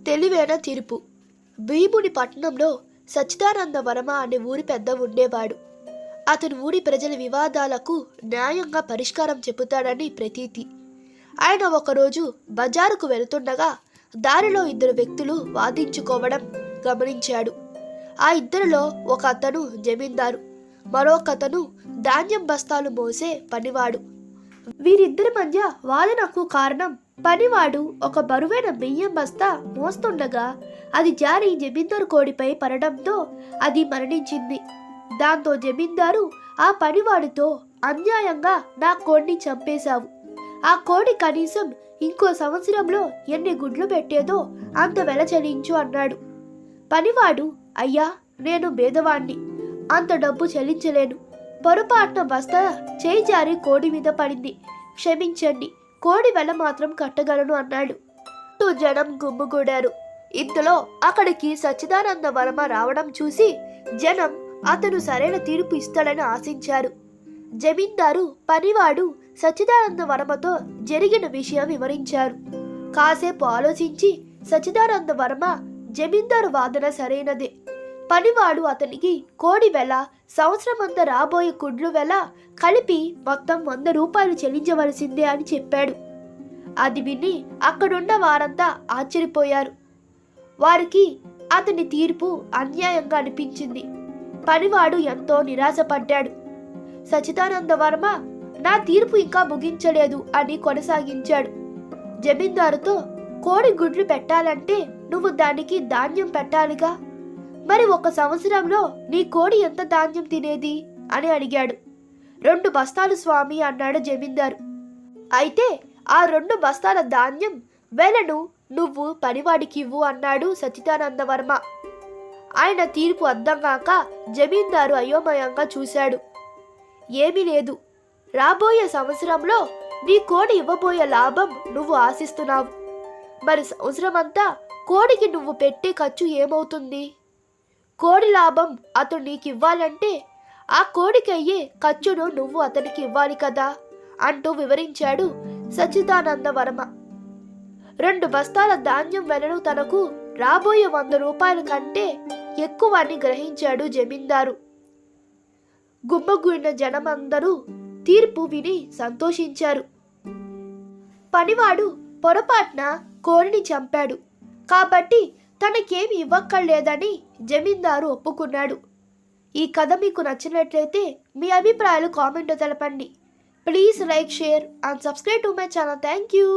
తెలివైన తీర్పు. భీముని పట్టణంలో సచ్చిదానంద వర్మ అనే ఊరి పెద్ద ఉండేవాడు. అతను ఊరి ప్రజల వివాదాలకు న్యాయంగా పరిష్కారం చెబుతాడని ప్రతీతి. ఆయన ఒకరోజు బజారుకు వెళుతుండగా దారిలో ఇద్దరు వ్యక్తులు వాదించుకోవడం గమనించాడు. ఆ ఇద్దరిలో ఒక అతను జమీందారు, మరొకతను ధాన్యం బస్తాలు మోసే పనివాడు. వీరిద్దరి మధ్య వాదనకు కారణం, పనివాడు ఒక బరువైన బియ్యం బస్తా మోస్తుండగా అది జారి జమీందారు కోడిపై పడడంతో అది మరణించింది. దాంతో జమీందారు ఆ పనివాడితో, అన్యాయంగా నా కోడిని చంపేశావు, ఆ కోడి కనీసం ఇంకో సంవత్సరంలో ఎన్ని గుడ్లు పెట్టేదో అంత వెల చెల్లించు అన్నాడు. పనివాడు, అయ్యా నేను బేదవాణ్ణి, అంత డబ్బు చెల్లించలేను, పొరపాటున బస్తా చేయి జారి కోడి మీద పడింది, క్షమించండి, కోడి వెల మాత్రం కట్టగలను అన్నాడు. జనం గుమ్ముగూడారు. ఇంతలో అక్కడికి సచ్చిదానంద వర్మ రావడం చూసి జనం అతను సరైన తీర్పు ఇస్తాడని ఆశించారు. జమీందారు పనివాడు సచ్చిదానంద వర్మతో జరిగిన విషయం వివరించారు. కాసేపు ఆలోచించి సచ్చిదానంద వర్మ, జమీందారు వాదన సరైనదే, పనివాడు అతనికి కోడి వెల, సంవత్సరమంతా రాబోయే గుడ్లు వెల కలిపి మొత్తం 100 రూపాయలు చెల్లించవలసిందే అని చెప్పాడు. అది విని అక్కడున్న వారంతా ఆశ్చర్యపోయారు. వారికి అతని తీర్పు అన్యాయంగా అనిపించింది. పనివాడు ఎంతో నిరాశపడ్డాడు. సచ్చిదానంద వర్మ నా తీర్పు ఇంకా ముగించలేదు అని కొనసాగించాడు. జమీందారుతో, కోడి గుడ్లు పెట్టాలంటే నువ్వు దానికి ధాన్యం పెట్టాలిగా, మరి 1 సంవత్సరంలో నీ కోడి ఎంత ధాన్యం తినేది అని అడిగాడు. 2 బస్తాలు స్వామి అన్నాడు జమీందారు. అయితే ఆ 2 బస్తాల ధాన్యం వెలను నువ్వు పనివాడికి ఇవ్వు అన్నాడు సచ్చిదానంద వర్మ. ఆయన తీర్పు అర్థం కాక జమీందారు అయోమయంగా చూశాడు. ఏమీ లేదు, రాబోయే సంవత్సరంలో నీ కోడి ఇవ్వబోయే లాభం నువ్వు ఆశిస్తున్నావు, మరి సంవత్సరమంతా కోడికి నువ్వు పెట్టే ఖర్చు ఏమవుతుంది? కోడి లాభం అతను నీకు ఇవ్వాలంటే ఆ కోడికి అయ్యే ఖర్చును నువ్వు అతనికి ఇవ్వాలి కదా అంటూ వివరించాడు సచ్చిదానంద వర్మ. 2 బస్తాల ధాన్యం వెలను తనకు రాబోయే 100 రూపాయల కంటే ఎక్కువ అని గ్రహించాడు జమీందారు. గుమ్మగూడిన జనమందరూ తీర్పు విని సంతోషించారు. పనివాడు పొరపాటున కోడిని చంపాడు కాబట్టి తనకేమి ఇవ్వక్కర్లేదని జమీందారు ఒప్పుకున్నాడు. ఈ కథ మీకు నచ్చినట్లయితే మీ అభిప్రాయాలు కామెంట్లో తెలపండి. Please like, share and subscribe to my channel. Thank you.